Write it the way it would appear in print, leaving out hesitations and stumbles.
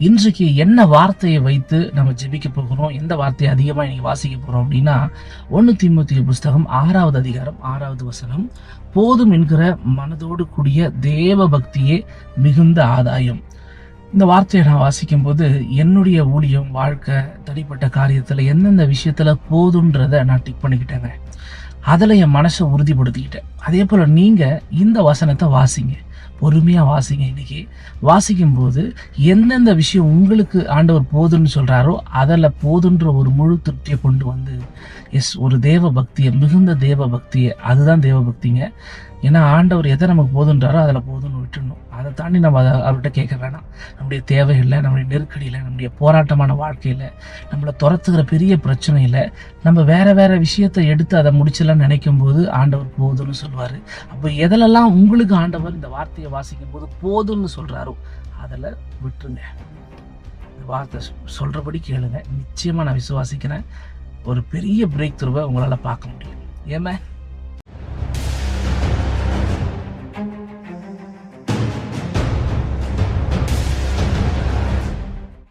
இன்றைக்கு என்ன வார்த்தையை வைத்து நம்ம ஜெபிக்க போகிறோம், எந்த வார்த்தையை அதிகமாக இன்னைக்கு வாசிக்க போகிறோம் அப்படின்னா 1 தீமோத்தேயு புஸ்தகம் 6வது அதிகாரம் 6வது வசனம், போதும் என்கிற மனதோடு கூடிய தேவ பக்தியே மிகுந்த ஆதாயம். இந்த வார்த்தையை நான் வாசிக்கும் போது என்னுடைய ஊழியம், வாழ்க்கை, தனிப்பட்ட காரியத்தில் எந்தெந்த விஷயத்தில் போதுன்றதை நான் டிக் பண்ணிக்கிட்டேங்க. அதில் என் மனசை உறுதிப்படுத்திக்கிட்டேன். அதே போல் நீங்கள் இந்த வசனத்தை வாசிங்க, பொறுமையாக வாசிங்க. இன்னைக்கு வாசிக்கும் போது எந்தெந்த விஷயம் உங்களுக்கு ஆண்டவர் போதுன்னு சொல்கிறாரோ அதில் போதுன்ற ஒரு முழு திருப்தியை கொண்டு வந்து ஒரு தேவ பக்தியை, மிகுந்த தேவ பக்தியை, அதுதான் தேவ பக்திங்க. ஏன்னா ஆண்டவர் எதை நமக்கு போதுன்றாரோ அதில் போதுன்னு விட்டுடணும். அதை தாண்டி நம்ம அவர்கிட்ட கேட்க வேணாம். நம்முடைய தேவைகளில், நம்முடைய நெருக்கடியில், நம்முடைய போராட்டமான வாழ்க்கையில், நம்மளை துரத்துகிற பெரிய பிரச்சனையில் நம்ம வேற விஷயத்தை எடுத்து அதை முடிச்சலாம் நினைக்கும் போது ஆண்டவர் போதுன்னு சொல்லுவார். அப்போ எதிலெல்லாம் உங்களுக்கு ஆண்டவர் இந்த வார்த்தையை வாசிக்கும் போது போதுன்னு சொல்கிறாரோ அதில் விட்டுருங்க. இந்த வார்த்தை சொல்கிறபடி கேளுங்க. நிச்சயமாக நான் விசுவாசிக்கிறேன், ஒரு பெரிய பிரேக் த்ரூவை உங்களால் பார்க்க முடியும். ஏமே